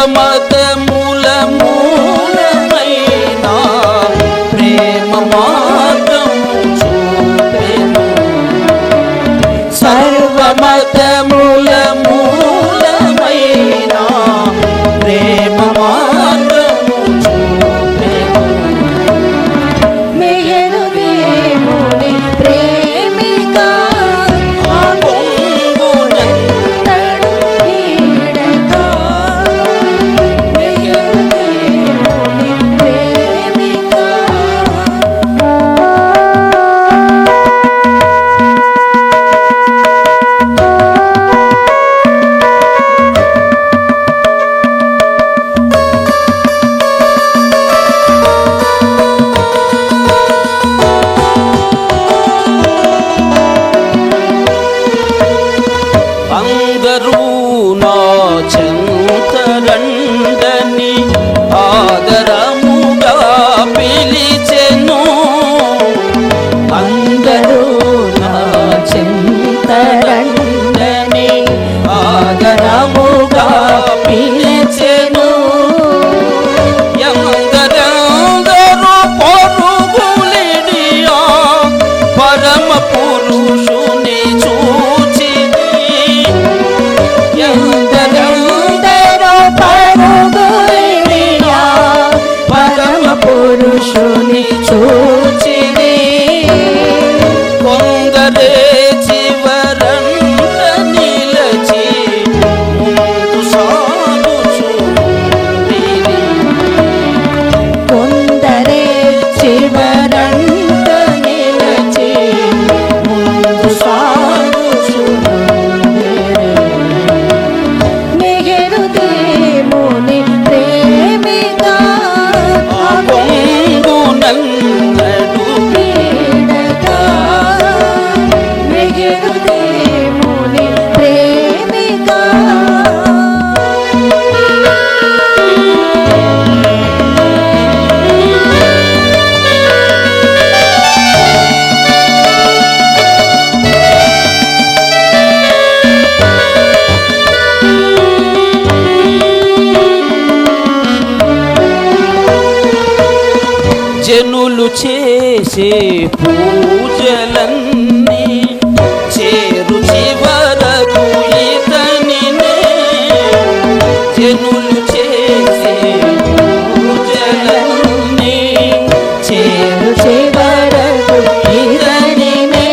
సర్వమతముల మూలమైన ప్రేమ మార్గము చూపెను. సర్వమతముల మూలమైన ప్రేమ మార్గము చూపెను. మెహరు దేవుని ప్రేమిక ఆ పొంగునంతడు వీడక. మెహరు దేవుని ప్రేమిక. అందరూ నా చెంతరండని ఆదరముగా పిలిచెను. అందరూ నా చెంతరండని ఆదరముగా పిలిచెను. ఎందరెందరో పొరుగులిడియా పరమ పురుషుని చూచిని. ఎందరెందరో పరుగులిడియా పరమ పురుషుని చూచిని. కొందరే చివరంట నిలచి ముందు సాగుచుండిరి. కొందరే చివరంట నిలచి ముందు సాగుచుండిరి. మెహరు దేవుని ప్రేమిక ఆ పొంగునన్నడు వీడక. మెహరు దేవుని ప్రేమిక. జనులు చేసే పూజలన్నీ చేరు చివరకు ఇతనినే. జనులు చేసే పూజలన్నీ చేరు చివరకు ఇతనినే.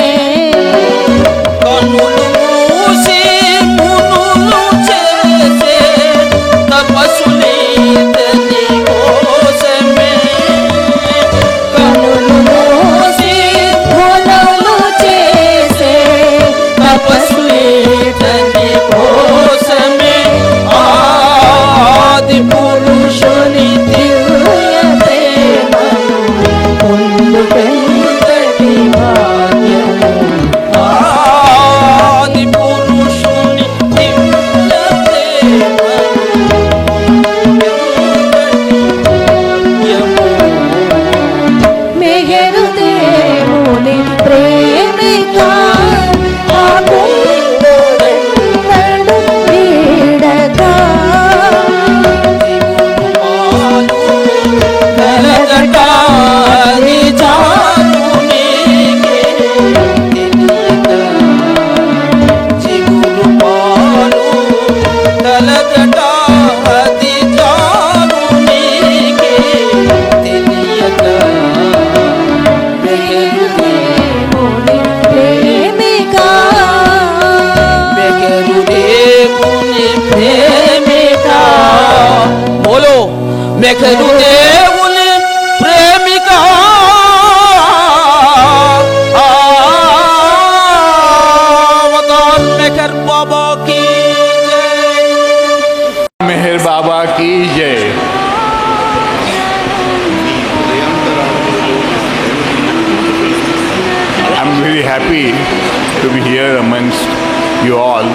కనులు మూసి మునులు చేసే తపస్సులీతని కోసమే. కనులు మూసి మునులు చేసే తపస్సులీతని కోసమే. ఆది పురుషుని దివ్య ప్రేమను పొందుటెంతటి భాగ్యము. ఆది పురుషుని దివ్య ప్రేమను మెహరు దేవుని ప్రేమిక ఆ పొంగునన్నడు వీడక. కలగటాది జానునికే తెలియక. చిగురు పాలు కలగటాది జానునికే తెలియక. మెహరు దేవుని ప్రేమిక. మెహరు దేవుని ప్రేమిక. బోలో మెహరు దేవుని ప్రేమిక. अवतार मेहर बाबा की जय। मेहर बाबा की जय। I'm very happy to be here amongst you all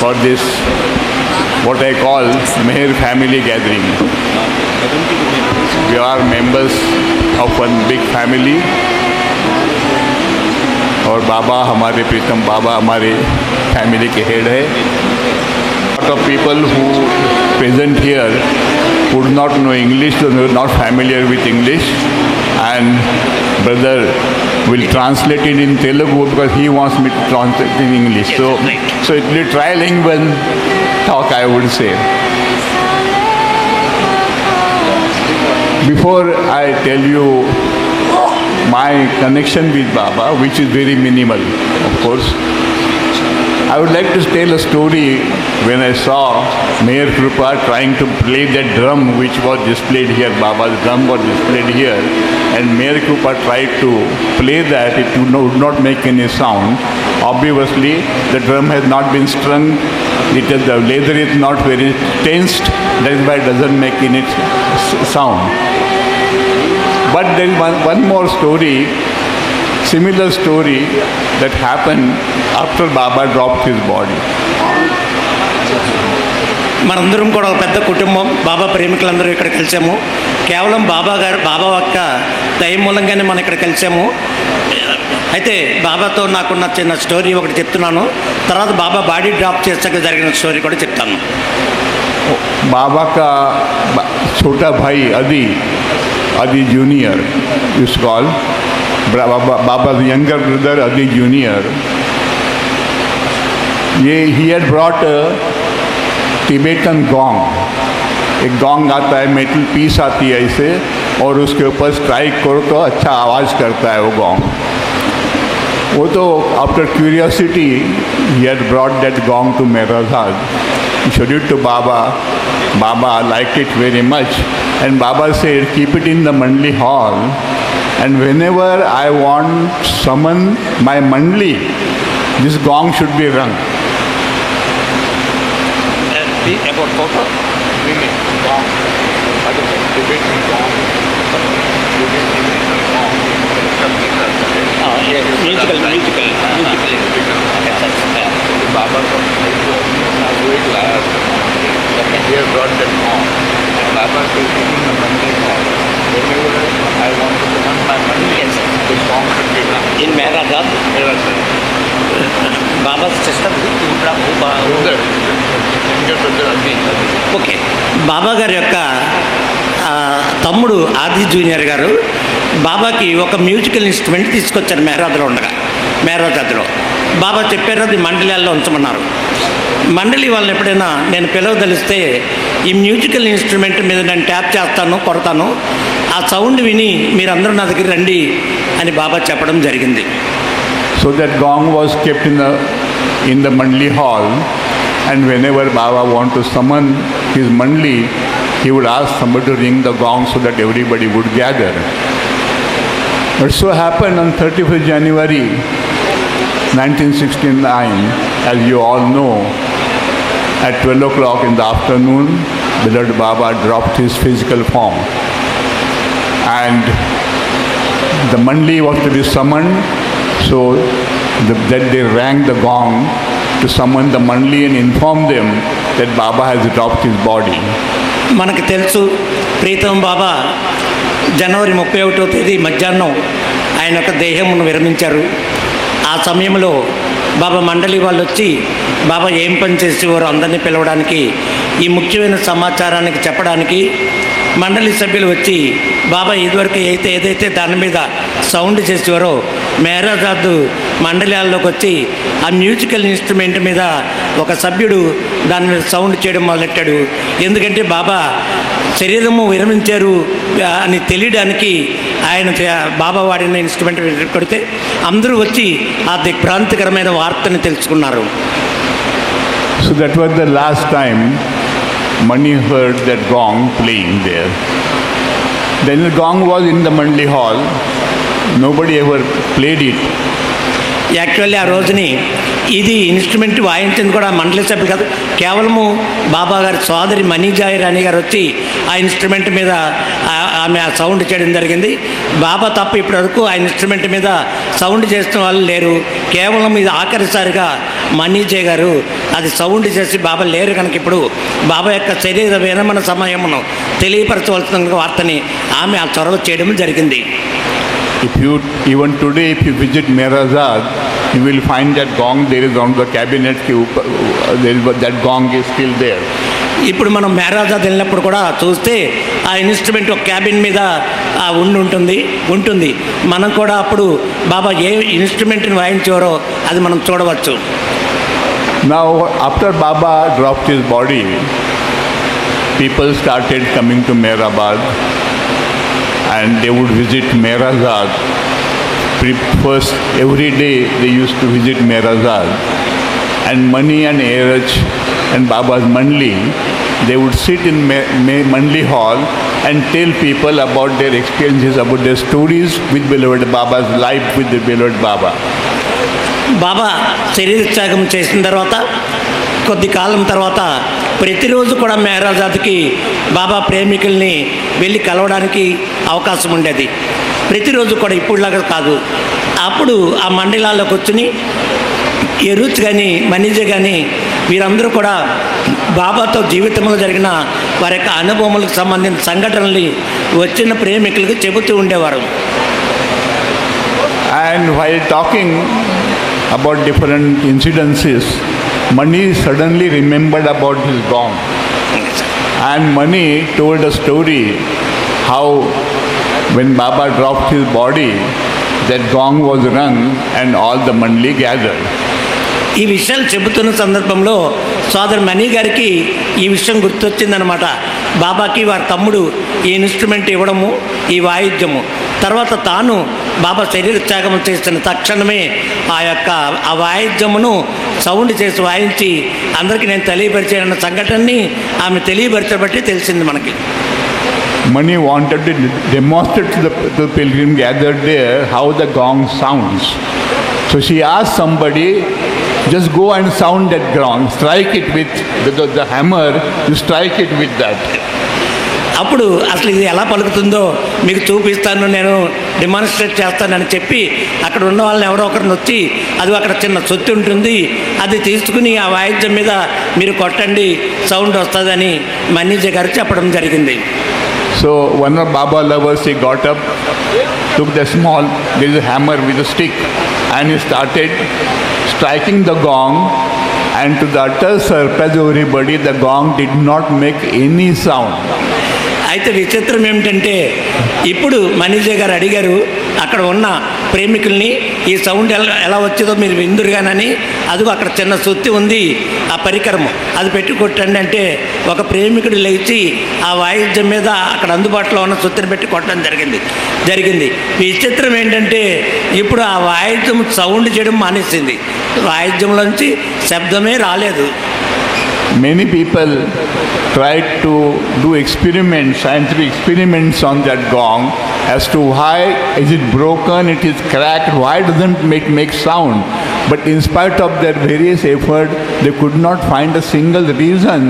for this what I call Meher family gathering. We are members of one big family और बाबा हमारे प्रीतम बाबा हमारे फैमिली के हेड है lot of people who present here would not know English, so they are not familiar with English, and brother will translate it in Telugu because he wants me to translate in English. Yes, So, right. so it will be trilingual talk, I would say. Before I tell you my connection with Baba, which is very minimal, of course, I would like to tell a story when I saw Mayor Krupa trying to play that drum which was displayed here. Baba's drum was displayed here, and Mayor Krupa tried to play that. It would not make any sound. Obviously, the drum has not been strung. The leather is not very tensed. That is why it doesn't make any sound. But there is one more story, similar story that happened after Baba dropped his body. మనందరం కూడా ఒక పెద్ద కుటుంబం. బాబా ప్రేమికులందరూ ఇక్కడ కలిసాము. కేవలం బాబా యొక్క దయ మూలంగానే మనం ఇక్కడ కలిసాము. అయితే బాబాతో నాకున్న చిన్న స్టోరీ ఒకటి చెప్తున్నాను. తర్వాత బాబా బాడీ డ్రాప్ చేసాక జరిగిన స్టోరీ కూడా చెప్తాను. बाबा का छोटा भाई Adi Junior is called, Baba's younger brother Adi Junior. He had brought a Tibetan gong. एक गॉन्ग आता है, मेटल पीस आती है ऐसे, और उसके ऊपर स्ट्राइक करो तो अच्छा आवाज़ करता है वो गॉन्ग. वो तो after curiosity he had brought that gong to Mehrazad. He showed it to Baba. Baba liked it very much, and Baba said, keep it in the Mandli hall, and whenever I want summon my Mandli, this gong should be rung. About photo? Gong. Tibetan gong. Musical. Baba he has brought that gong. Baba said, in the Mandli hall, whenever I want to summon my Mandli, the gong should be rung. In Mehrazad, Baba sister okay. Baba గారి యొక్క తమ్ముడు ఆది junior గారు బాబాకి ఒక musical instrument తీసుకొచ్చారు మెహరాజాద్లో. బాబా చెప్పారు అది మండలియాల్లో ఉంచమన్నారు. మండలి వాళ్ళని ఎప్పుడైనా నేను పిలవదలిస్తే ఈ మ్యూజికల్ ఇన్స్ట్రుమెంట్ మీద నేను ట్యాప్ చేస్తాను, కొడతాను, ఆ సౌండ్ విని మీరందరూ నా దగ్గర రండి అని బాబా చెప్పడం జరిగింది. So that gong was kept in the Mandli hall, and whenever Baba wanted to summon his Mandli, he would ask somebody to ring the gong so that everybody would gather. But so happened on 31st January 1969, as you all know, at 12 o'clock in the afternoon, beloved Baba dropped his physical form. And the Mandli was to be summoned, so that they rang the gong to summon the Mandli and inform them that Baba has dropped his body. మనకు తెలుసు ప్రీతం బాబా జనవరి 31వ తేదీ మధ్యాహ్నం ఆయన యొక్క దేహమును విరమించారు. ఆ సమయంలో బాబా మండలి వాళ్ళు వచ్చి బాబా ఏం పని చేసేవారు అందరినీ పిలవడానికి, ఈ ముఖ్యమైన సమాచారానికి చెప్పడానికి మండలి సభ్యులు వచ్చి బాబా ఇదివరకు ఏదైతే దాని మీద సౌండ్ చేసేవారో మెహరాజాద్ మండలియాల్లోకి వచ్చి ఆ మ్యూజికల్ ఇన్స్ట్రుమెంట్ మీద ఒక సభ్యుడు దాని మీద సౌండ్ చేయడం మొదలెట్టాడు. ఎందుకంటే బాబా శరీరము విరమించారు అని తెలియడానికి ఆయన బాబా వాడిన ఇన్స్ట్రుమెంట్ కొడితే అందరూ వచ్చి ఆ దిగ్భ్రాంతికరమైన వార్తని తెలుసుకున్నారు. So that was the last time Mani heard that gong playing there. Then the gong was in the Mandli hall. Nobody ever played it. Actually ఆ రోజుని ఇది ఇన్స్ట్రుమెంట్ వాయించింది కూడా మండలి సభ్యులు కాదు, కేవలము బాబా గారి సోదరి మనీజాయి రాణి గారు వచ్చి ఆ ఇన్స్ట్రుమెంట్ మీద ఆమె ఆ సౌండ్ చేయడం జరిగింది. బాబా తప్ప ఇప్పటి వరకు ఆ ఇన్స్ట్రుమెంట్ మీద సౌండ్ చేస్తున్న వాళ్ళు లేరు. కేవలం ఇది ఆఖరిసారిగా మనీజాయి గారు అది సౌండ్ చేసి బాబా లేరు కనుక ఇప్పుడు బాబా యొక్క శరీర విరమణ సమయమును తెలియపరచవలసిన వార్తని ఆమె ఆ చొరవ చేయడం జరిగింది. Even today, if you visit Mehrazad, you will find that gong there is on the cabinet, that gong is still there. ఇప్పుడు మనం మేరాజాద్ వెళ్ళినప్పుడు కూడా చూస్తే ఆ ఇన్స్ట్రుమెంట్ ఒక క్యాబిన్ మీద ఉంటుంది. మనం కూడా అప్పుడు బాబా ఏ ఇన్స్ట్రుమెంట్ని వాయించారో అది మనం చూడవచ్చు. Now, after Baba dropped his body, people started coming to Mehrabad and they would visit Mehrazad. First, every day they used to visit Mehrazad. And Mani and Airaj and Baba's Mandli, they would sit in Mandli Hall and tell people about their experiences, about their stories with beloved Baba's life with the beloved Baba. బాబా శరీర త్యాగం చేసిన తర్వాత కొద్ది కాలం తర్వాత ప్రతిరోజు కూడా మెహరాజాద్కి బాబా ప్రేమికుల్ని వెళ్ళి కలవడానికి అవకాశం ఉండేది. ప్రతిరోజు కూడా ఇప్పుడులాగా కాదు. అప్పుడు ఆ మండలాల్లో కూర్చుని ఎరుచ్ కానీ మనీజే కానీ వీరందరూ కూడా బాబాతో జీవితంలో జరిగిన వారి యొక్క అనుభవములకు సంబంధించిన సంఘటనల్ని వచ్చిన ప్రేమికులకు చెబుతూ ఉండేవారు. And while talking about different incidences, Mani suddenly remembered about his gong. And Mani told a story how when Baba dropped his body, that gong was rung and all the Mandli gathered. ఈ విషయాలు చెబుతున్న సందర్భంలో సోదరు మణి గారికి ఈ విషయం గుర్తొచ్చిందనమాట. బాబాకి వారి తమ్ముడు ఈ ఇన్స్ట్రుమెంట్ ఇవ్వడము, ఈ వాయిద్యము, తర్వాత తాను బాబా శరీర త్యాగం చేసిన తక్షణమే ఆ వాయిద్యమును సౌండ్ చేసి వాయించి అందరికీ నేను తెలియపరిచానన్న సంఘటనని ఆమె తెలియపరచబట్టి తెలిసింది మనకి. Mani wanted to demonstrate to the pilgrim gathered there how the gong sounds. So she asked somebody, just go and sound that gong, strike it with the hammer, you strike it with that. అప్పుడు అసలు ఇది ఎలా పలుకుతుందో మీకు చూపిస్తాను, నేను demonstrate చేస్తానని చెప్పి అక్కడ ఉన్న వాళ్ళని ఎవరో ఒకరిని వచ్చి అది అక్కడ చిన్న సొత్తి ఉంటుంది, అది తీసుకుని ఆ వాయిద్యం మీద మీరు కొట్టండి సౌండ్ వస్తుందని మనీజే గారు చెప్పడం జరిగింది. So one of Baba lovers, he got up, took there is a hammer with a stick, and he started striking the gong, and to the utter surprise of everybody, the gong did not make any sound. అయితే విచిత్రం ఏమిటంటే ఇప్పుడు మనీజే గారు అడిగారు అక్కడ ఉన్న ప్రేమికుల్ని ఈ sound ఎలా వచ్చేదో మీరు విందురుగానని. అదిగో అక్కడ చిన్న సుత్తి ఉంది, ఆ పరికరము అది పెట్టి కొట్టండి అంటే ఒక ప్రేమికుడు లేచి ఆ వాయిద్యం మీద అక్కడ అందుబాటులో ఉన్న సుత్తిని పెట్టి కొట్టడం జరిగింది. విచిత్రం ఏంటంటే ఇప్పుడు ఆ వాయిద్యం సౌండ్ చేయడం మానేసింది, వాయిద్యంలోంచి శబ్దమే రాలేదు. Many people tried to do scientific experiments on that gong as to why is it broken, it is cracked, why doesn't make sound. But in spite of their various effort, they could not find a single reason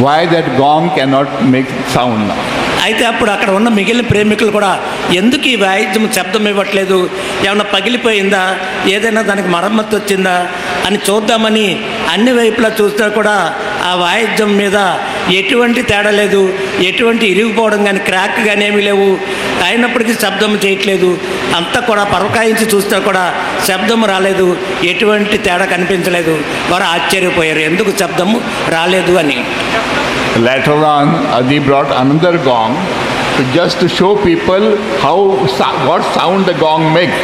why that gong cannot make sound. అయితే అప్పుడు అక్కడ ఉన్న మిగిలిన ప్రేమికులు కూడా ఎందుకు ఈ వాయిద్యం శబ్దం ఇవ్వట్లేదు, ఏమన్నా పగిలిపోయిందా, ఏదైనా దానికి మరమ్మత్తు వచ్చిందా అని చూద్దామని అన్ని వైపులా చూస్తే కూడా ఆ వాయిద్యం మీద ఎటువంటి తేడా లేదు, ఎటువంటి ఇరిగిపోవడం కానీ క్రాక్ కానీ ఏమీ లేవు. అయినప్పటికీ శబ్దం చేయట్లేదు, అంతా కూడా పరకాయించి చూస్తే కూడా శబ్దం రాలేదు, ఎటువంటి తేడా కనిపించలేదు. వారు ఆశ్చర్యపోయారు ఎందుకు శబ్దము రాలేదు అని. Later on, Adi brought another gong just to show people what sound the gong makes.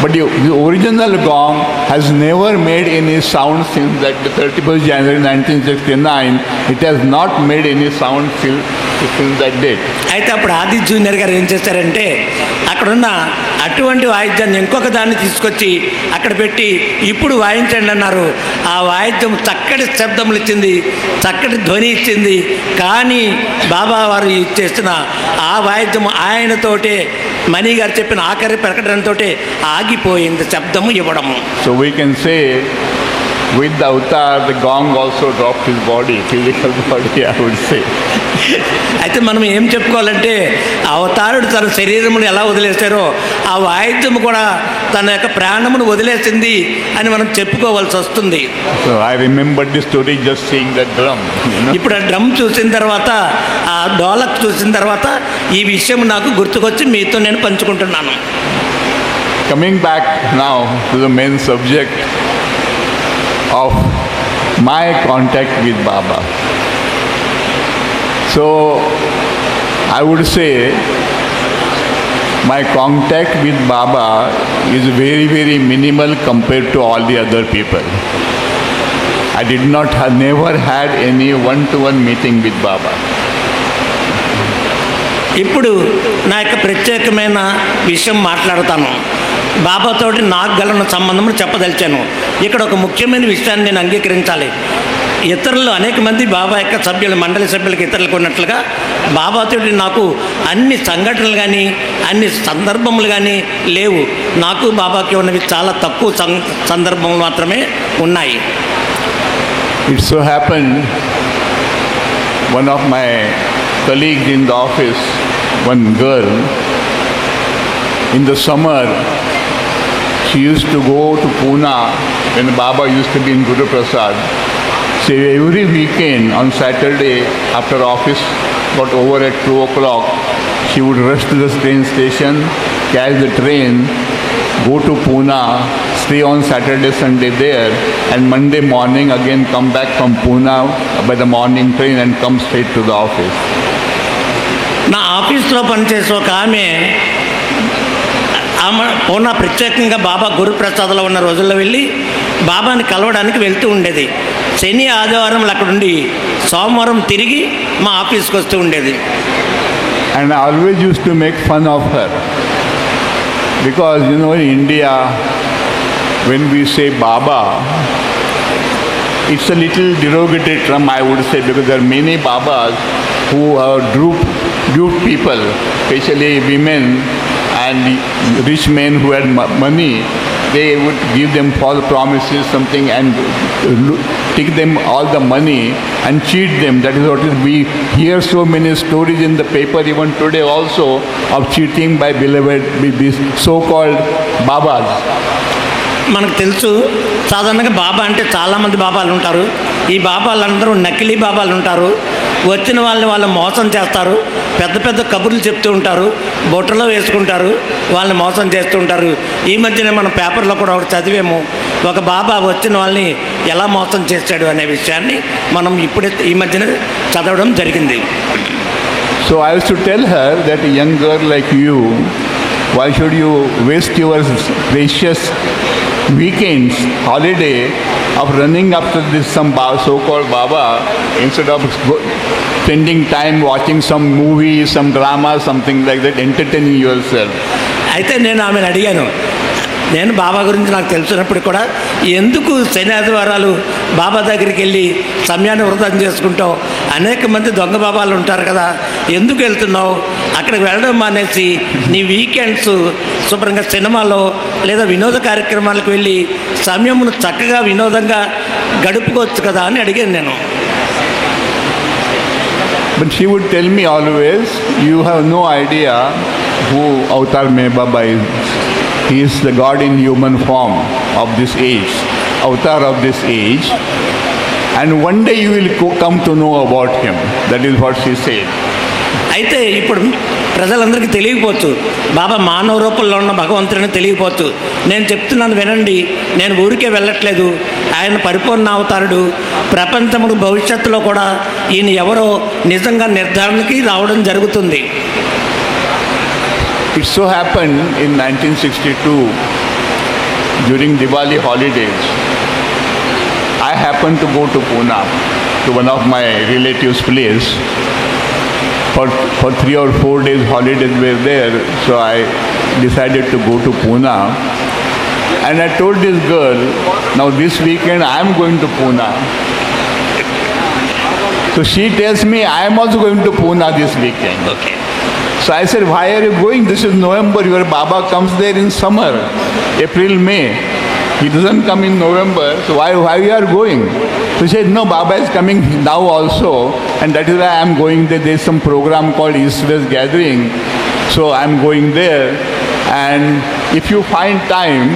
But the original gong has never made any sound since the 31st January 1969. It has not made any sound since that date. అయితే అప్పుడు ఆది junior గారు ఏం చేశారంటే అక్కడున్న అటువంటి వాయిద్యాన్ని ఇంకొక దాన్ని తీసుకొచ్చి అక్కడ పెట్టి ఇప్పుడు వాయించండి అన్నారు. ఆ వాయిద్యం చక్కటి శబ్దములు ఇచ్చింది, చక్కటి ధ్వని ఇచ్చింది. కానీ బాబా వారు చేసిన ఆ వాయిద్యం ఆయనతోటే మణి గారు చెప్పిన ఆఖరి ప్రకటనతో ఆగిపోయింది శబ్దము ఇవ్వడము. So we can say with the avatar, the gong also dropped his body, physical body, I would say. అయితే మనం ఏం చెప్పుకోవాలంటే అవతారుడు తన శరీరమును ఎలా వదిలేస్తారో ఆ వాయిద్యం కూడా తన యొక్క ప్రాణమును వదిలేసింది అని మనం చెప్పుకోవాల్సి వస్తుంది. So I remember this story just seeing that drum. ఇప్పుడు ఆ డ్రమ్ చూసిన తర్వాత, ఆ డోలక్ చూసిన తర్వాత ఈ విషయం నాకు గుర్తుకొచ్చి మీతో నేను పంచుకుంటున్నాను. coming back now to the main subject of my contact with Baba. So I would say my contact with Baba is very, very minimal compared to all the other people. I did not have, never had any one-to-one meeting with Baba. ఇప్పుడు నా యొక్క ప్రత్యేకమైన విషయం మాట్లాడతాను. బాబాతోటి నాకు గల సంబంధం చెప్పదలిచాను. ఇక్కడ ఒక ముఖ్యమైన విషయాన్ని నేను అంగీకరించాలి. ఇతరులు అనేక మంది బాబా యొక్క సభ్యులు, మండలి సభ్యులకి ఇతరులకు ఉన్నట్లుగా బాబాతోటి నాకు అన్ని సంఘటనలు కానీ అన్ని సందర్భములు కానీ లేవు. నాకు బాబాకి ఉన్నవి చాలా తక్కువ సందర్భములు మాత్రమే ఉన్నాయి. It so happened, one of my colleagues in the office, one girl, in the summer, she used to go to Pune when Baba used to be in Guru Prasad. So every weekend on Saturday after office got over at 2 o'clock, she would rush to the train station, catch the train, go to Pune, stay on Saturday, Sunday there, and Monday morning again come back from Pune by the morning train and come straight to the office. నా ఆఫీస్లో పనిచేసే ఒక ఆమె పూనా ప్రత్యేకంగా బాబా గురుప్రసాద్లో ఉన్న రోజుల్లో వెళ్ళి బాబాని కలవడానికి వెళ్తూ ఉండేది. శని ఆదివారం అక్కడ ఉండి సోమవారం తిరిగి మా ఆఫీస్కి వస్తూ ఉండేది. And I always used to make fun of her. Because, you know, in India, when we say Baba, it's a little derogatory term, I would say, because there are many Babas who are duped people, especially women and rich men who had money. They would give them false promises, something, and take them all the money and cheat them. That is what is. We hear so many stories in the paper, even today also, of cheating by beloved, these so-called Babas. మనకు తెలుసు, సాధారణంగా బాబా అంటే చాలామంది బాబాలు ఉంటారు. ఈ బాబాలందరూ నకిలీ బాబాలు ఉంటారు. వచ్చిన వాళ్ళు మోసం చేస్తారు. పెద్ద పెద్ద కబుర్లు చెప్తూ ఉంటారు, బొట్టలో వేసుకుంటారు, వాళ్ళని మోసం చేస్తూ ఉంటారు. ఈ మధ్యనే మనం పేపర్లో కూడా ఒకటి చదివాము, ఒక బాబా వచ్చిన వాళ్ళని ఎలా మోసం చేశాడు అనే విషయాన్ని మనం ఇప్పుడే ఈ మధ్యన చదవడం జరిగింది. So I used to tell her that a young girl like you, why should you waste your precious weekends, holiday, of running after this some so-called Baba instead of spending time watching some movie, some drama, something like that, entertaining yourself. అయితే నేను ఆమెను అడిగాను, నేను బాబా గురించి నాకు తెలిసినప్పుడు కూడా ఎందుకు శని ఆదివారాలు బాబా దగ్గరికి వెళ్ళి సమయాన్ని వృధా చేసుకుంటావు? అనేక మంది దొంగ బాబాలు ఉంటారు కదా, ఎందుకు వెళ్తున్నావు? అక్కడికి వెళ్ళడం మానేసి నీ వీకెండ్స్ శుభ్రంగా సినిమాలో లేదా వినోద కార్యక్రమాలకు వెళ్ళి సమయమును చక్కగా వినోదంగా గడుపుకోవచ్చు కదా అని అడిగాను నేను. But she would tell me always, you have no idea who Avatar Mein Baba is. He is the God in human form of this age, avatar of this age, and one day you will come to know about him. That is what she said. అయితే ఇప్పుడు ప్రజలందరికీ తెలియకపోవచ్చు, బాబా మానవ రూపంలో ఉన్న భగవంతుడిని తెలియకపోవచ్చు. నేను చెప్తున్నాను వినండి, నేను ఊరికే వెళ్ళట్లేదు. ఆయన పరిపూర్ణ అవతారుడు. ప్రపంచముడు భవిష్యత్తులో కూడా ఈయన ఎవరో నిజంగా నిర్ధారణకి రావడం జరుగుతుంది. It so happened in 1962, during Diwali holidays, I happened to go to Pune, to one of my relatives' place. For 3 or 4 days holidays were there, so I decided to go to Pune. And I told this girl, now this weekend I am going to Pune. So she tells me, I am also going to Pune this weekend. Okay. So I said, why are you going? This is November. Your Baba comes there in summer, April, May. He doesn't come in November. So why you are going? So she said, no, Baba is coming now also. And that is why I am going there. There is some program called East-West Gathering. So I am going there. And if you find time,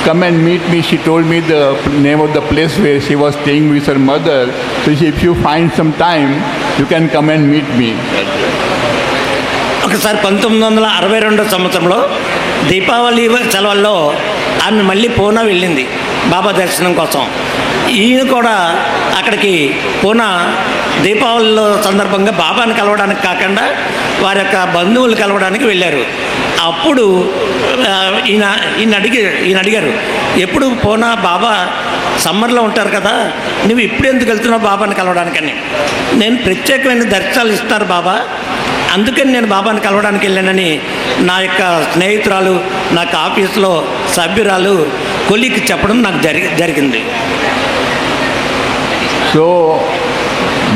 come and meet me. She told me the name of the place where she was staying with her mother. So she, if you find some time, you can come and meet me. ఒకసారి 1962 సంవత్సరంలో దీపావళి సెలవుల్లో ఆమె మళ్ళీ పూనా వెళ్ళింది బాబా దర్శనం కోసం. ఈయన కూడా అక్కడికి పూనా దీపావళిలో సందర్భంగా బాబాని కలవడానికి కాకుండా వారి యొక్క బంధువులు కలవడానికి వెళ్ళారు. అప్పుడు ఈయన అడిగారు, ఎప్పుడు పూనా బాబా సమ్మర్లో ఉంటారు కదా, నువ్వు ఇప్పుడు ఎందుకు వెళ్తున్నావు బాబాని కలవడానికని. నేను ప్రత్యేకమైన దర్శనాలు ఇస్తారు బాబా, అందుకని నేను బాబాని కలవడానికి వెళ్ళానని నా యొక్క స్నేహితురాలు, నాకు ఆఫీస్లో సభ్యురాలు కొలీకి చెప్పడం నాకు జరిగింది. So,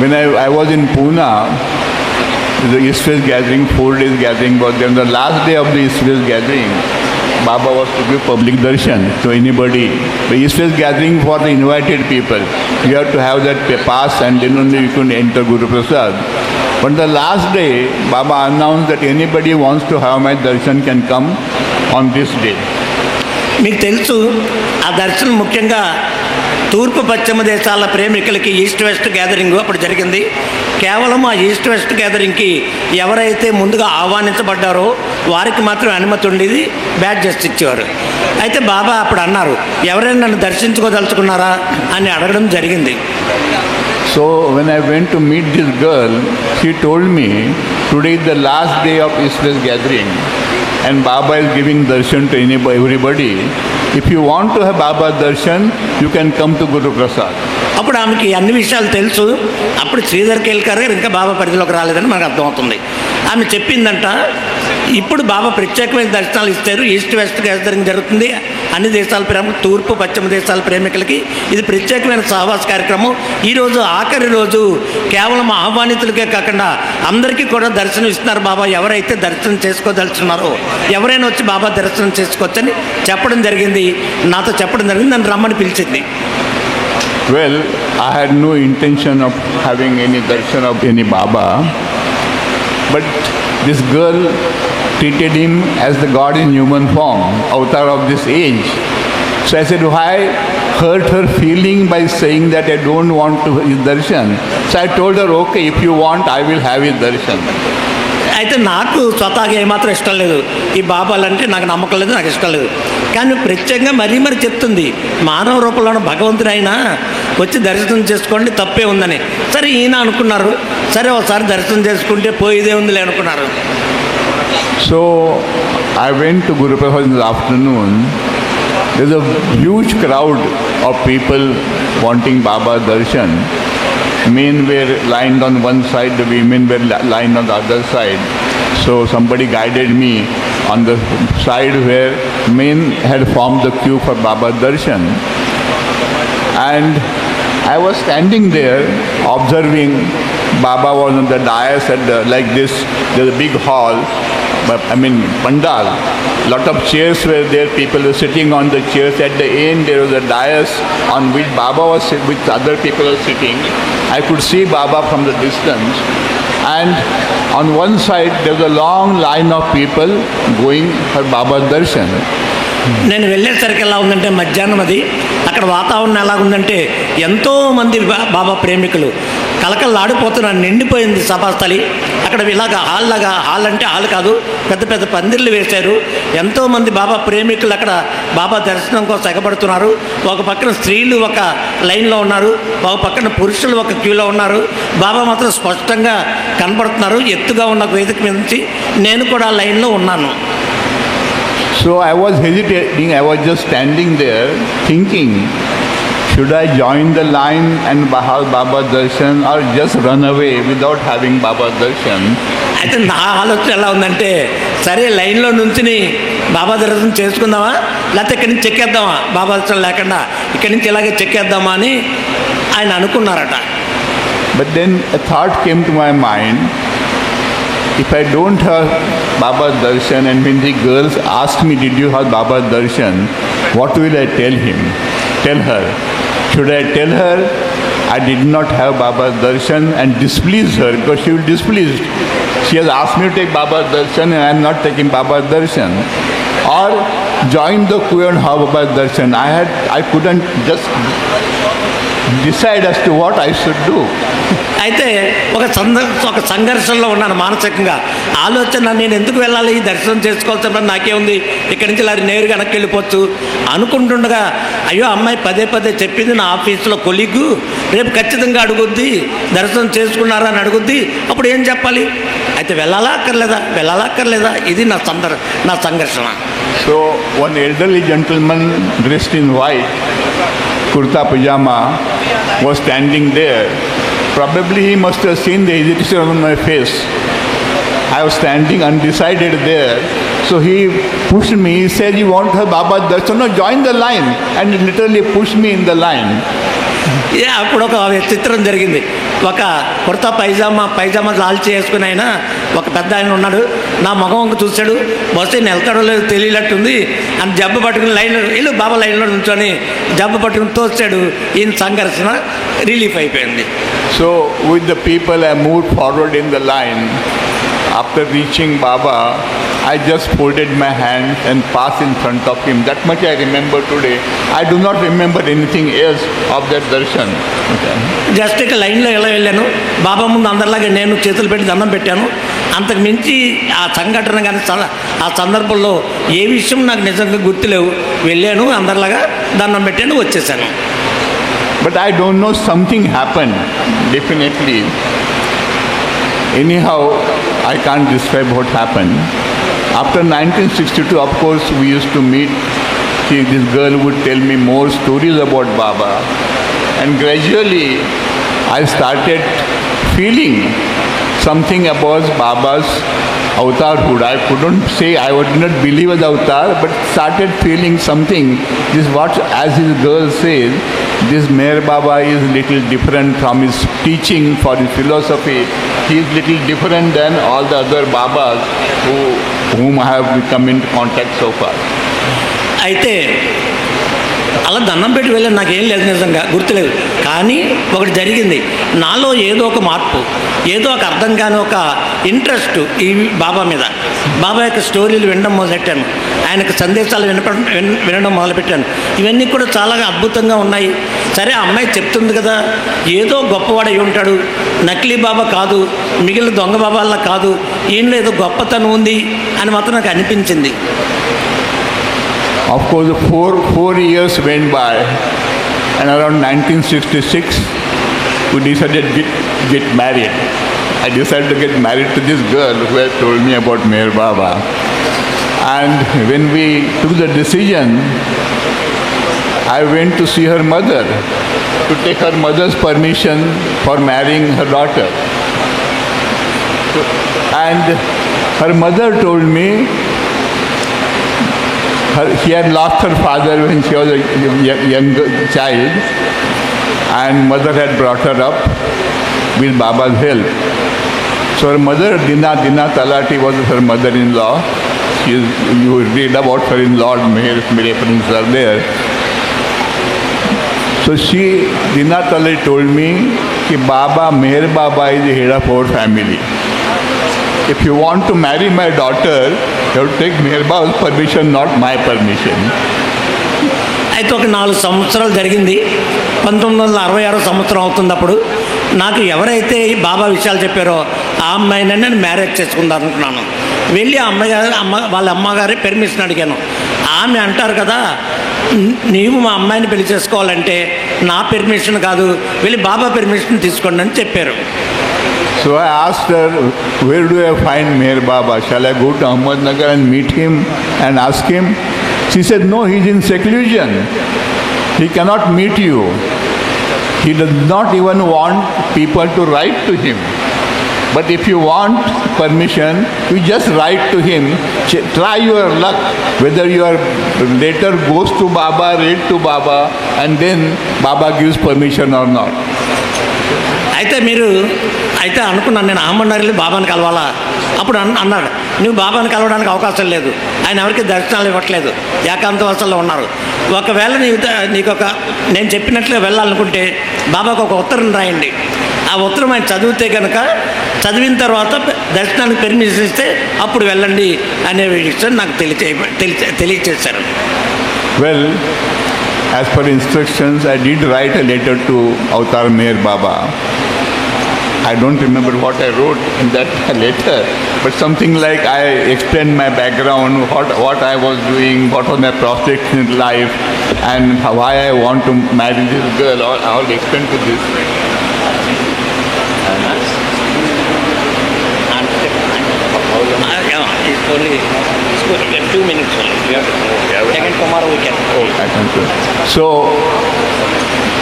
when I was in Pune, the East West gathering, 4 days gathering was there. On the last day of the East West gathering, Baba was to give public darshan to anybody. The East West gathering for the invited people. You have to have that pass and then only you can enter Guru Prasad. But the last day, Baba announced that anybody who wants to have my darshan can come on this day. మీకు తెలుసు, ఆ దర్శనం ముఖ్యంగా తూర్పు పశ్చిమ దేశాల ప్రేమికులకి east west gathering అప్పుడు జరిగింది. కేవలం ఆ ఈస్ట్ వెస్ట్ గ్యాదరింగ్కి ఎవరైతే ముందుగా ఆహ్వానించబడ్డారో వారికి మాత్రం అనుమతి ఉండేది, బ్యాడ్జెస్ ఇచ్చేవారు. అయితే బాబా అప్పుడు అన్నారు, ఎవరైనా నన్ను దర్శించుకోదలుచుకున్నారా అని అడగడం జరిగింది. So when I went to meet this girl, she told me, today is the last day of East West gathering and Baba is giving darshan to everybody. If you want to have Baba darshan, you can come to Guru Prasad. అప్పుడు ఆమెకి అన్ని విషయాలు తెలుసు. అప్పుడు శ్రీధర్ కేల్కర్ గారు ఇంకా బాబా పరిధిలోకి రాలేదని మనకు అర్థమవుతుంది. ఆమె చెప్పిందంట, ఇప్పుడు బాబా ప్రత్యేకమైన దర్శనాలు ఇస్తారు, ఈస్ట్ వెస్ట్ గ్యాదరింగ్ జరుగుతుంది, అన్ని దేశాల ప్రేమ, తూర్పు పశ్చిమ దేశాల ప్రేమికులకి ఇది ప్రత్యేకమైన సహవాస కార్యక్రమం. ఈరోజు ఆఖరి రోజు కేవలం ఆహ్వానితులకే కాకుండా అందరికీ కూడా దర్శనం ఇస్తున్నారు బాబా. ఎవరైతే దర్శనం చేసుకోదలుచున్నారో ఎవరైనా వచ్చి బాబా దర్శనం చేసుకోవచ్చని చెప్పడం జరిగింది, నాతో చెప్పడం జరిగింది, నన్ను రమ్మని పిలిచింది. Well, I had no intention of having any darshan of any Baba, but this girl treated him as the God in human form, avatar of this age. So I said, why hurt her feeling by saying that I don't want to his darshan? So I told her, okay, if you want, I will have his darshan. అయితే నాకు స్వతహాగా ఏమాత్రం ఇష్టం లేదు, ఈ బాబాలంటే నాకు నమ్మకం లేదు, నాకు ఇష్టం లేదు. కానీ ప్రత్యేకంగా మరీ చెప్తుంది, మానవ రూపంలో భగవంతుడు అయినా వచ్చి దర్శనం చేసుకోండి, తప్పే ఉందని. సరే ఈయన అనుకున్నారు, సరే ఒకసారి దర్శనం చేసుకుంటే పోయేదే ఉందిలే అనుకున్నారు. So I went to Guru Prasad in the afternoon. There's a huge crowd of people wanting Baba darshan. Men were lined on one side, the women were lined on the other side. So somebody guided me on the side where men had formed the queue for Baba darshan. And I was standing there observing. Baba was on the dais like this. There's a big hall, pandal. Lot of chairs were there. People were sitting on the chairs. At the end, there was a dais on which Baba was sitting, which other people were sitting. I could see Baba from the distance. And on one side, there was a long line of people going for Baba darshan. నేను వెళ్ళేసరికి ఎలా ఉందంటే మధ్యాహ్నం అది, అక్కడ వాతావరణం ఎలా ఉందంటే ఎంతోమంది బాబా ప్రేమికులు కలకల్లాడిపోతున్నారు, నిండిపోయింది సభాస్థలి. అక్కడ ఇలాగ హాల్ అంటే హాల్ కాదు, పెద్ద పెద్ద పందిర్లు వేశారు. ఎంతోమంది బాబా ప్రేమికులు అక్కడ బాబా దర్శనం కోసం ఎగబడుతున్నారు. ఒక పక్కన స్త్రీలు ఒక లైన్లో ఉన్నారు, ఒక పక్కన పురుషులు ఒక క్యూలో ఉన్నారు. బాబా మాత్రం స్పష్టంగా కనబడుతున్నారు ఎత్తుగా ఉన్న వేదిక మీద నుంచి. నేను కూడా ఆ లైన్లో ఉన్నాను. So I was hesitating, I was just standing there thinking, should I join the line and have Baba darshan or just run away without having Baba darshan? అయితే నా ఆలోచన ఎలా ఉందంటే, సరే లైన్లో నుంచుని బాబా దర్శనం చేసుకుందామా, లేకపోతే ఇక్కడి నుంచి చెక్కేద్దామా, బాబా దర్శనం లేకుండా ఇక్కడి నుంచి ఇలాగే చెక్కేద్దామా అని ఆయన అనుకున్నారట. But then a thought came to my mind, if I don't have Baba darshan and when the girls ask me, did you have Baba darshan, what will I tell her? Should I tell her I did not have Baba darshan and displease her, because she will displeased. She has asked me to take Baba darshan and I am not taking Baba darshan. Or join the queue and have Baba darshan. I couldn't just decide as to what I should do. అయితే ఒక సంఘర్షణలో ఉన్నాను మానసికంగా. ఆలోచన, నేను ఎందుకు వెళ్ళాలి, ఈ దర్శనం చేసుకోవాల్సిన నాకే ఉంది, ఇక్కడి నుంచి ఇలా నేరుగా వెనక్కి వెళ్ళిపోవచ్చు అనుకుంటుండగా, అయ్యో అమ్మాయి పదే పదే చెప్పింది, నా ఆఫీస్లో కొలీగు రేపు ఖచ్చితంగా అడుగుద్ది, దర్శనం చేసుకున్నారా అని అడుగుద్ది, అప్పుడు ఏం చెప్పాలి? అయితే వెళ్ళాలా అక్కర్లేదా, ఇది నా సంఘర్షణ. So one elderly gentleman dressed in white, kurta pajama, was standing there. Probably he must have seen the hesitation on my face. I was standing undecided there. So he pushed me. He said, "You want her Baba darshan? No, join the line." And he literally pushed me in the line. అప్పుడు ఒక చిత్రం జరిగింది. ఒక కుర్తా పైజామా లాల్చి వేసుకుని ఆయన, ఒక పెద్ద ఆయన ఉన్నాడు, నా మగం చూశాడు, బస్సు నేను వెళ్తాడో లేదో తెలియనట్టుంది అని జబ్బు పట్టుకుని లైన్లో బాబా లైన్లో నుంచొని జబ్బు పట్టుకుని తోస్తాడు. ఈయన సంఘర్షణ రిలీఫ్ అయిపోయింది. So with the people, I moved forward in the line. After reaching Baba, I just folded my hands and passed in front of him. That much I remember today. I do not remember anything else of that darshan. Just ఇక లైన్లో ఎలా వెళ్ళాను, బాబా ముందు అందరిలాగా నేను చేతులు పెట్టి దండం పెట్టాను. అంతకు మించి ఆ సంఘటన కానీ ఆ సందర్భంలో ఏ విషయం నాకు నిజంగా గుర్తులేవు. వెళ్ళాను, అందరిలాగా దండం పెట్టాను, వచ్చేసాను. But I don't know, something happened, definitely. Anyhow, I can't describe what happened. After 1962, of course, we used to meet. This girl would tell me more stories about Baba. And gradually, I started feeling something about Baba's avatarhood. I couldn't say, I would not believe as avatar, but started feeling something. This what, as his girl says, this Meher Baba is little different from his teaching, for his philosophy. He is little different than all the other Babas whom I have come into contact so far. అయితే అలా దండం పెట్టి వెళ్ళాను, నాకేం లేదు, నిజంగా గుర్తులేదు. కానీ ఒకటి జరిగింది, నాలో ఏదో ఒక మార్పు, ఏదో ఒక అర్థం కాని ఒక ఇంట్రెస్ట్ ఈ బాబా మీద. బాబా యొక్క స్టోరీలు వినడం మొదలెట్టాను, ఆయనకు సందేశాలు వినడం మొదలుపెట్టాను. ఇవన్నీ కూడా చాలా అద్భుతంగా ఉన్నాయి. సరే, ఆ అమ్మాయి చెప్తుంది కదా, ఏదో గొప్పవాడై ఉంటాడు, నకిలీ బాబా కాదు, మిగిలిన దొంగ బాబాల్లా కాదు, ఈయనలో ఏదో గొప్పతనం ఉంది అని మాత్రం నాకు అనిపించింది. Of course, four years went by, and around 1966, we decided to get married. I decided to get married to this girl who had told me about Meher Baba. And when we took the decision, I went to see her mother to take her mother's permission for marrying her daughter. And her mother told me, she had lost her father when she was a young child, and mother had brought her up with Baba's help. So her mother, Dina Talati, was her mother-in-law. You read about her in-law, many friends are there. So Dina Talati told me that Meher Baba is the head of our family. If you want to marry my daughter, you have to take Meher Baba's permission, not my permission. అయితే ఒక 4 సంవత్సరాలు జరిగింది. 1966 సంవత్సరం అవుతుంది. అప్పుడు నాకు ఎవరైతే బాబా విషయాలు చెప్పారో ఆ అమ్మాయిని నేను మ్యారేజ్ చేసుకుందాం అనుకున్నాను. వెళ్ళి ఆ వాళ్ళ అమ్మగారి పెర్మిషన్ అడిగాను. ఆమె అంటారు కదా, నీవు మా అమ్మాయిని పెళ్లి చేసుకోవాలంటే నా పెర్మిషన్ కాదు, వెళ్ళి బాబా పెర్మిషన్ తీసుకోండి అని చెప్పారు. So I asked her, where do I find Meher Baba? Shall I go to Ahmednagar and meet him and ask him? She said, no, he is in seclusion. He cannot meet you. He does not even want people to write to him. But if you want permission, you just write to him. Try your luck, whether your letter goes to Baba, read to Baba, and then Baba gives permission or not. అయితే అనుకున్నాను, నేను అహ్మద్నగర్లో బాబాని కలవాలా. అప్పుడు అన్నాడు, నువ్వు బాబాని కలవడానికి అవకాశం లేదు, ఆయన ఎవరికి దర్శనాలు ఇవ్వట్లేదు, ఏకాంతవాసంలో ఉన్నారు. ఒకవేళ నేను చెప్పినట్లుగా వెళ్ళాలనుకుంటే బాబాకు ఒక ఉత్తరం రాయండి. ఆ ఉత్తరం ఆయన చదివితే కనుక, చదివిన తర్వాత దర్శనానికి పెర్మిషన్ ఇస్తే అప్పుడు వెళ్ళండి అనే విషయం నాకు తెలియచేశారు. Well, as per instructions, I did write a letter to Avatar Meher Baba. I don't remember what I wrote in that letter, but something like I explained my background, what I was doing, what was my prospects in life, and why I want to marry this girl. I will explain to this. It's only 2 minutes only. Again, tomorrow we can. I can do. So,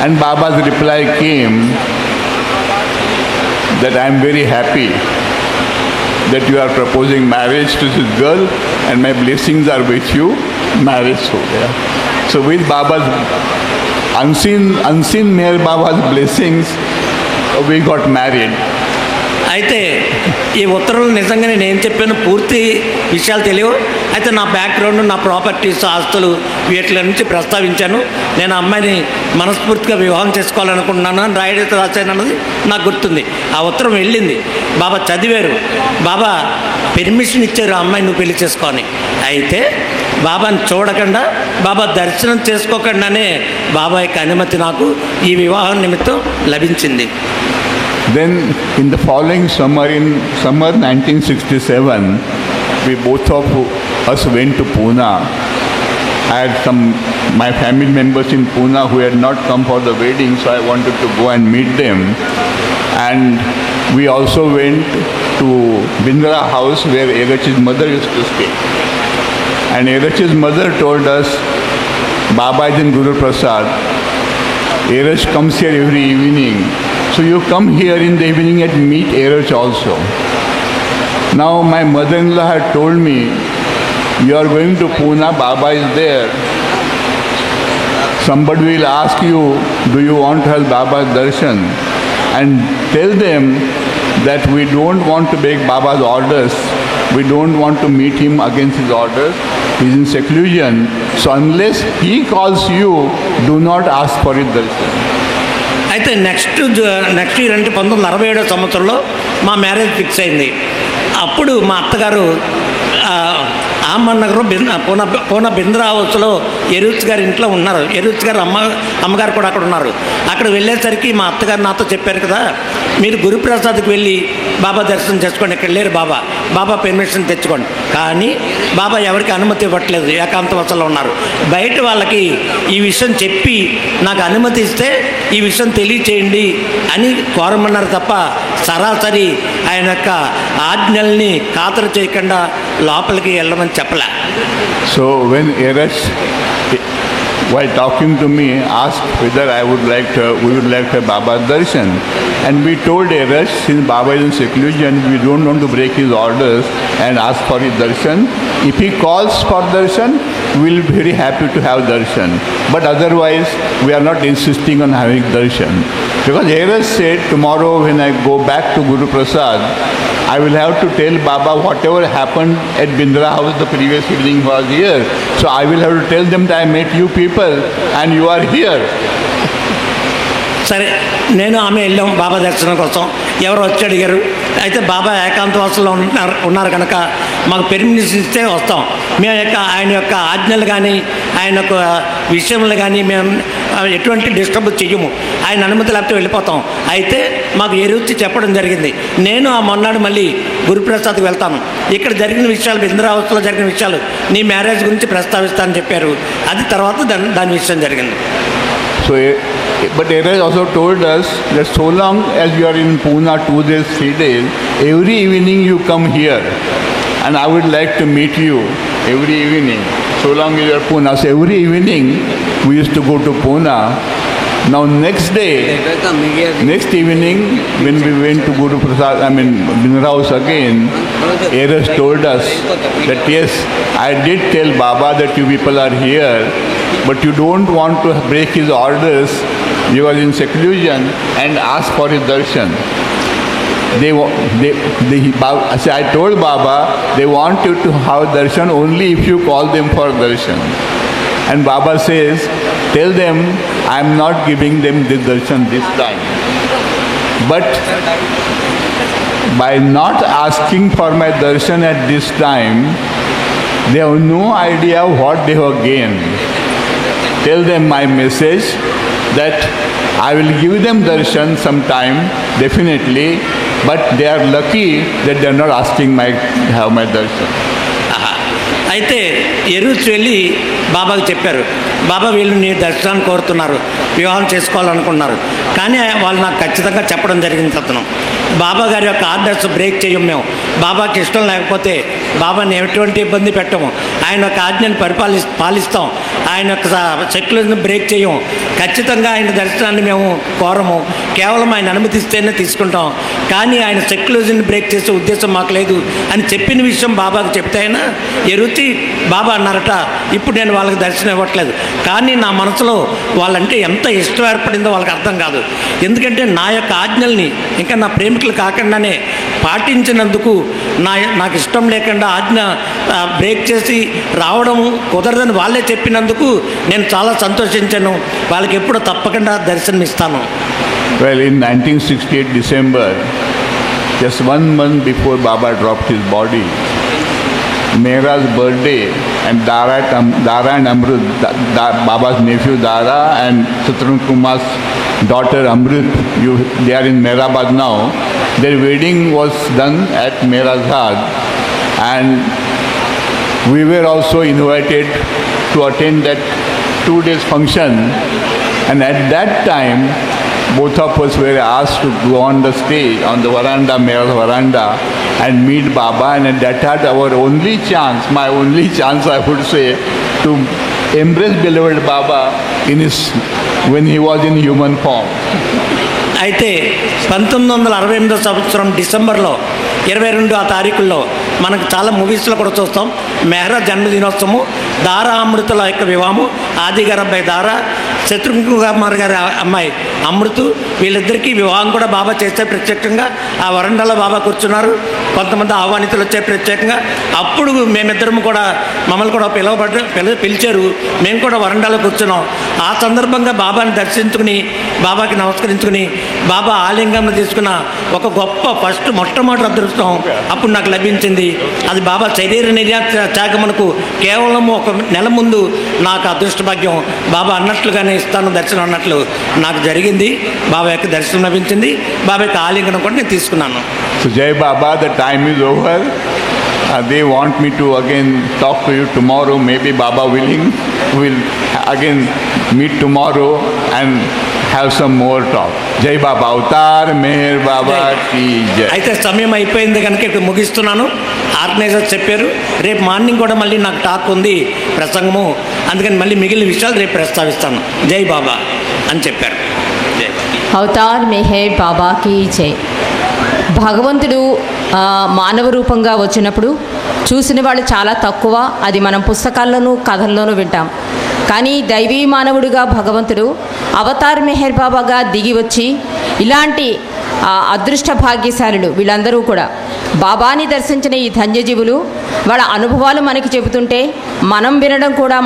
and Baba's reply came that I am very happy that you are proposing marriage to this girl and my blessings are with you. Marriage ho gaya. So with Baba's unseen Meher Baba's blessings, we got married. అయితే ఈ ఉత్తర్వులు నిజంగా నేను ఏం చెప్పాను పూర్తి విషయాలు తెలియవు. అయితే నా బ్యాక్గ్రౌండ్, నా ప్రాపర్టీస్, ఆస్తులు వీటి నుంచి ప్రస్తావించాను. నేను అమ్మాయిని మనస్ఫూర్తిగా వివాహం చేసుకోవాలనుకుంటున్నాను అని రాశాను అన్నది నాకు గుర్తుంది. ఆ ఉత్తరం వెళ్ళింది, బాబా చదివారు, బాబా పెర్మిషన్ ఇచ్చారు ఆ అమ్మాయి నువ్వు పెళ్లి చేసుకోని. అయితే బాబాని చూడకుండా, బాబా దర్శనం చేసుకోకుండానే బాబా యొక్క అనుమతి నాకు ఈ వివాహం నిమిత్తం లభించింది. Then in the following summer, in summer 1967, we both of us went to Pune. I had my family members in Pune who had not come for the wedding, so I wanted to go and meet them. And we also went to Bindra house where Erach's mother used to stay. And Erach's mother told us, Baba is in Guru Prasad. Erach comes here every evening. So you come here in the evening and meet Erach also. Now my mother-in-law had told me, you are going to Pune, Baba is there. Somebody will ask you, do you want to have Baba's darshan? And tell them that we don't want to break Baba's orders. We don't want to meet him against his orders. He is in seclusion. So unless he calls you, do not ask for his darshan. అయితే next year అంటే 1967 సంవత్సరంలో మా marriage fix అయింది. అప్పుడు మా అత్తగారు ఆమన్నగర్ పూనా బింద్రా హౌస్లో ఎరుచ్ గారి ఇంట్లో ఉన్నారు. ఎరుచ్ గారు అమ్మగారు కూడా అక్కడ ఉన్నారు. అక్కడ వెళ్ళేసరికి మా అత్తగారు నాతో చెప్పారు కదా, మీరు గురుప్రసాద్కి వెళ్ళి బాబా దర్శనం చేసుకోండి, ఇక్కడ లేరు బాబా పెర్మిషన్ తెచ్చుకోండి. కానీ బాబా ఎవరికి అనుమతి ఇవ్వట్లేదు, ఏకాంతవాసంలో ఉన్నారు. బయట వాళ్ళకి ఈ విషయం చెప్పి నాకు అనుమతి ఇస్తే ఈ విషయం తెలియచేయండి అని కోరమన్నారు తప్ప సరాసరి ఆయన యొక్క ఆజ్ఞల్ని ఖాతరు చేయకుండా లోపలికి వెళ్ళమని చెప్పలే. So when Erach, while talking to me, asked whether we would like to have Baba's darshan, and we told Erach, since Baba is in seclusion, we don't want to break his orders and ask for his darshan. If he calls for darshan, we will be very happy to have darshan. But otherwise, we are not insisting on having darshan. Because Erach said, tomorrow when I go back to Guru Prasad, I will have to tell Baba whatever happened at Bindra house the previous evening was here. So I will have to tell them that I met you people and you are here. సరే, నేను ఆమె వెళ్ళాం బాబా దర్శనం కోసం. ఎవరు వచ్చి అడిగారు. అయితే బాబా ఏకాంతవాసంలో ఉన్నారు కనుక మాకు పెర్మిషన్ ఇస్తే వస్తాం. మేము ఆయన యొక్క ఆజ్ఞలు కానీ ఆయన యొక్క విషయంలో కానీ మేము ఎటువంటి డిస్టర్బ్ చెయ్యము. ఆయన అనుమతి లేకపోతే వెళ్ళిపోతాం. అయితే మాకు ఎరుచి చెప్పడం జరిగింది. నేను ఆ మొన్నాడు మళ్ళీ గురుప్రసాద్కి వెళ్తాను. ఇక్కడ జరిగిన విషయాలు, బింద్రా హౌస్లో జరిగిన విషయాలు నీ మ్యారేజ్ గురించి ప్రస్తావిస్తానని చెప్పారు. అది తర్వాత దాని విషయం జరిగింది. So, but Erach also told us that so long as you are in Pune 2 days, 3 days, every evening you come here and I would like to meet you every evening. So long as you are Pune. So every evening we used to go to Pune. Now next evening when we went to Guru Prasad, Bindra house again, Erach told us that yes, I did tell Baba that you people are here, but you don't want to break his orders. You are in seclusion and ask for his darshan. I told Baba, they want you to have darshan only if you call them for darshan. And Baba says, tell them I am not giving them this darshan this time. But by not asking for my darshan at this time, they have no idea what they have gained. tell them my message that I will give them darshan sometime, definitely, but they are lucky that they are not asking have my darshan. ఆహా. అయితే ఎరుచి వెళ్ళి బాబాకు చెప్పారు, బాబా వీళ్ళు నీ దర్శనాన్ని కోరుతున్నారు, వివాహం చేసుకోవాలనుకున్నారు, కానీ వాళ్ళు నాకు ఖచ్చితంగా చెప్పడం జరిగింది అతను. బాబా గారి యొక్క ఆర్డర్స్ బ్రేక్ చేయం మేము, బాబాకి ఇష్టం లేకపోతే బాబాని ఎటువంటి ఇబ్బంది పెట్టము, ఆయన యొక్క ఆజ్ఞను పాలిస్తాం, ఆయన యొక్క సెక్యులర్ని బ్రేక్ చేయం, ఖచ్చితంగా ఆయన దర్శనాన్ని మేము కోరము, కేవలం ఆయన అనుమతిస్తేనే తీసుకుంటాం, కానీ ఆయన సెక్యులర్ని బ్రేక్ చేసే ఉద్దేశం మాకు లేదు అని చెప్పిన విషయం బాబాకు చెప్తే అయినా ఎరుచి బాబా అన్నారట, ఇప్పుడు నేను వాళ్ళకి దర్శనం ఇవ్వట్లేదు, కానీ నా మనసులో వాళ్ళంటే ఎంత ఇష్టం ఏర్పడిందో వాళ్ళకి అర్థం కాదు, ఎందుకంటే నా యొక్క ఆజ్ఞల్ని ఇంకా నా ప్రేమికులు కాకుండానే పాటించినందుకు నాకు ఇష్టం లేకుండా ఆజ్ఞ బ్రేక్ చేసి రావడం కుదరదని వాళ్ళే చెప్పినందుకు నేను చాలా సంతోషించాను, వాళ్ళకి ఎప్పుడు తప్పకుండా దర్శనం ఇస్తాను. Well, in 1968 December, just 1 month before Baba dropped his body, Mehra's birthday, and Dara and Amrut, Baba's nephew Dara and Satran Kumar's daughter Amrut, they are in Mehrabad now. Their wedding was done at Mehrazad, and we were also invited to attend that 2 days function, and at that time both of us were asked to go on the stage, on the veranda, Mehra's veranda, and meet Baba, and that had our only chance, my only chance I would say, to embrace beloved Baba when he was in human form. అయితే 1968 సంవత్సరం డిసెంబర్లో 22 ఆ తారీఖుల్లో మనకు చాలా మూవీస్లో కూడా చూస్తాం, మెహ్రా జన్మదినోత్సవము, దారా అమృతుల యొక్క వివాహము, ఆది గారి అబ్బాయి దారా, శత్రుఘ్న కుమార్ గారి అమ్మాయి అమృతు, వీళ్ళిద్దరికీ వివాహం కూడా బాబా చేస్తే ప్రత్యేకంగా ఆ వరండాలో బాబా కూర్చున్నారు, కొంతమంది ఆహ్వానితులు వచ్చే ప్రత్యేకంగా, అప్పుడు మేమిద్దరం కూడా మమ్మల్ని కూడా పిలిచారు, మేము కూడా వరండాలో కూర్చున్నాం. ఆ సందర్భంగా బాబాని దర్శించుకుని బాబాకి నమస్కరించుకుని బాబా ఆలింగంలో తీసుకున్న ఒక గొప్ప మొట్టమొదటి అదృష్టం అప్పుడు నాకు లభించింది. అది బాబా శరీర త్యాగమునకు కేవలం 1 నెల ముందు నాకు అదృష్ట భాగ్యం బాబా అన్నట్లుగానే ఇస్తాను దర్శనం అన్నట్లు నాకు జరిగింది. బాబా యొక్క దర్శనం లభించింది, బాబా యొక్క ఆలింగనం కూడా నేను తీసుకున్నాను. So Jai Baba, the time is over. They want me to again talk to you tomorrow, maybe Baba willing, we'll again meet tomorrow and have some more talk. Jai Baba, Avatar Meher Baba ki Jai. అయితే సమయం అయిపోయింది కనుక ఇక్కడ ముగిస్తున్నాను. Organiser చెప్పారు రేపు morning కూడా మళ్ళీ నాకు టాక్ ఉంది ప్రసంగము, అందుకని మళ్ళీ మిగిలిన విషయాలు రేపు ప్రస్తావిస్తాను. జై బాబా అని చెప్పారు. జై అవతార్ మెహర్ బాబాకి జై. భగవంతుడు మానవ రూపంగా వచ్చినప్పుడు చూసిన వాళ్ళు చాలా తక్కువ, అది మనం పుస్తకాల్లోనూ కథల్లోనూ వింటాం. కానీ దైవీ మానవుడిగా భగవంతుడు అవతార్ మెహర్ బాబాగా దిగి వచ్చి ఇలాంటి అదృష్ట భాగ్యశాలులు వీళ్ళందరూ కూడా బాబాని దర్శించిన ఈ ధన్యజీవులు వాళ్ళ అనుభవాలు మనకి చెబుతుంటే మనం వినడం కూడా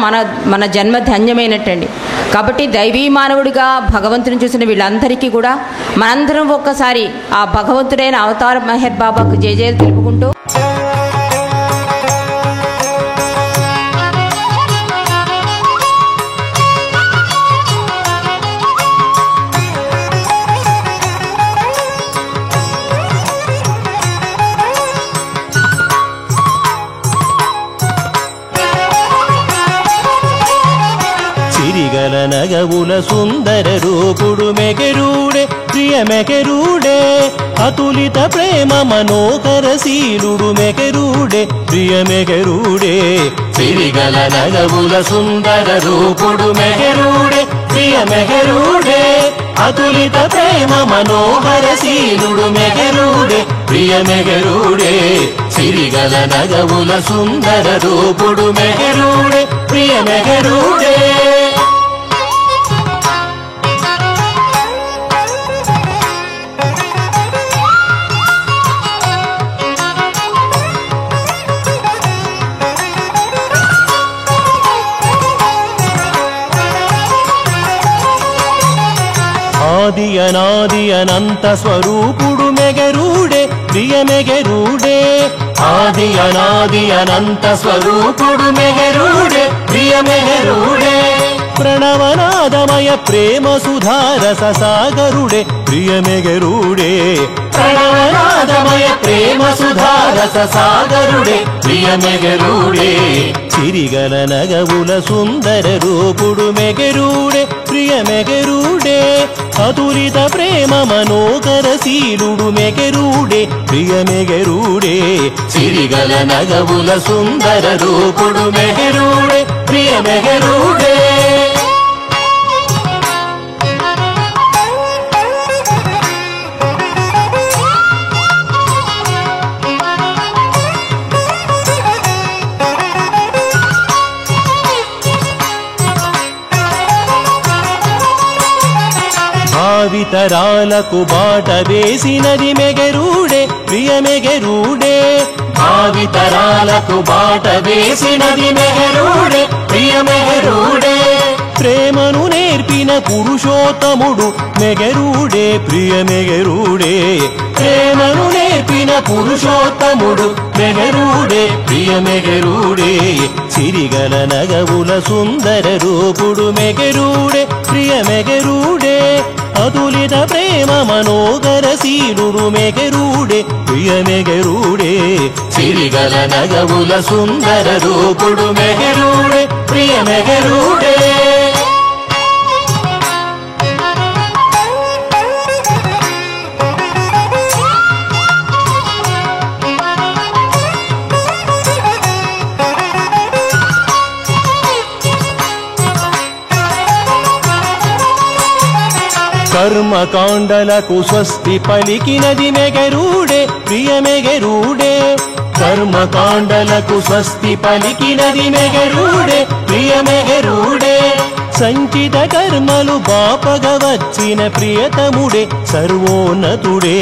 మన జన్మ ధన్యమైనట్టండి. కాబట్టి దైవీ మానవుడిగా భగవంతుని చూసిన వీళ్ళందరికీ కూడా మనందరం ఒక్కసారి ఆ భగవంతుడైన అవతార్ మెహర్ బాబాకు జయజయలు తెలుపుకుంటూ నగవుల సుందర రూపుడు మెగరుడే ప్రియ మెగరుడే అతులిత ప్రేమ మనోహరశీలుడు మెగరుడే ప్రియ మెగరుడే సిరిగల నగవుల సుందర రూపుడు మెగరుడే ప్రియ మెగరుడే అతులిత ప్రేమ మనోహరశీలుడు మెగరుడే ప్రియ మెగరుడే సిరిగల నగవుల సుందర రూపుడు మెగరుడే ప్రియ మెగరుడే. ఆది అనాది అనంత స్వరూపుడు మెగరుడే ప్రియ మెగరుడే ఆది అనాది అనంత స్వరూపుడు మెగరుడే ప్రియ మెగరుడే ప్రణవనాదమయ ప్రేమ సుధారస సాగరుడే ప్రియమెగరుడే ప్రణవనాదమయ ప్రేమ సుధారస సాగరుడే ప్రియమెగరుడే చిరిగల నగవుల సుందర రూపుడు మెగరుడే ప్రియమెగరుడే అతులిత ప్రేమ మనోకరశీలుడు మెగరుడే ప్రియమెగరుడే చిరిగల నగవుల సుందర రూపుడు మెగరుడే ప్రియమెగరుడే భావితరాలకు బాట వేసినది మెగరుడే ప్రియమెగరుడే భావితరాలకు బాట వేసినది మెగరుడే ప్రియమెగరుడే ప్రేమను నేర్పిన పురుషోత్తముడు మెగరుడే ప్రియమెగరుడే ప్రేమను నేర్పిన పురుషోత్తముడు మెగరుడే ప్రియమెగరుడే సిరిగల నగవుల సుందర రూపుడు మెగరుడే ప్రియమెగరుడే అతులిత ప్రేమ మనోగరశీలుడు మెగరుడే ప్రియమెగరుడే సిరిగల నగవుల సుందర రూపుడు మెగరుడే ప్రియమెగరుడే కర్మకాండలకు స్వస్తి పలికినది మెగరుడే ప్రియమెగరుడే కర్మకాండలకు స్వస్తి పలికినది మెగరుడే ప్రియమెగరుడే సంచిత కర్మలు బాపగ వచ్చిన ప్రియతముడే సర్వోన్నతుడే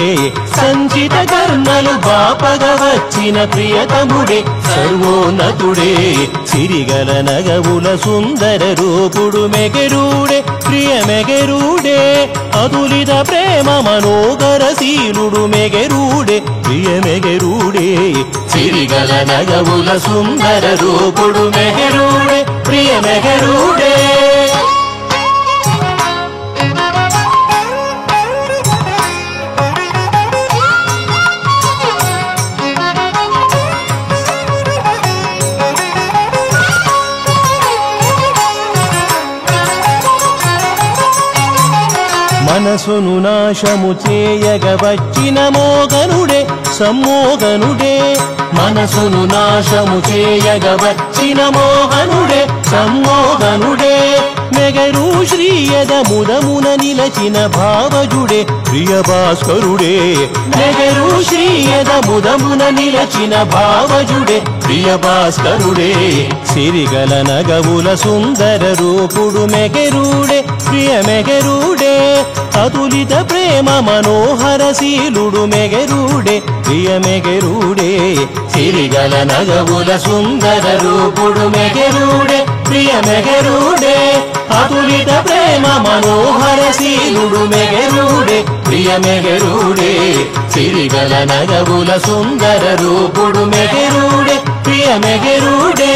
సంచిత కర్మలు బాపగ వచ్చిన ప్రియతముడే సర్వోన్నతుడే సిరిగల నగవుల సుందర రూపుడు మెగరుడే ప్రియమెగరుడే అతులిత ప్రేమ మనోగరశీలుడు మెగరుడే ప్రియమెగరుడే సిరిగల నగవుల సుందర రూపుడు మెగరుడే ప్రియమెగరుడే మనసును నాశము చేయగ వచ్చిన మోగనుడే సమ్మోగనుడే మనసును నాశము చేయగ వచ్చిన మోహనుడే సమ్మోహనుడే మెగరు శ్రీయద ముదమున నిలచిన భావజుడే ప్రియభాస్కరుడే మెగరు శ్రీయద ముదమున నిలచిన భావజుడే ప్రియభాస్కరుడే సిరిగల నగవుల సుందర రూపుడు మెగరుడే ప్రియమెగరుడే అతులిత ప్రేమ మనోహరశీలుడు మెగరుడే ప్రియమెగరుడే సిరిగల నగవుల సుందర రూపుడు మెగరుడే ప్రియమెగరుడే అతులిత ప్రేమ మనోహరశీలుడు మెగరుడే ప్రియమెగరుడే సిరిగల నగవుల సుందర రూపుడు మెగరుడే ప్రియమెగరుడే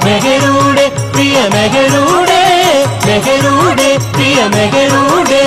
మెగరుడే ప్రియమెగరుడే మెగరుడే ప్రియమెగరుడే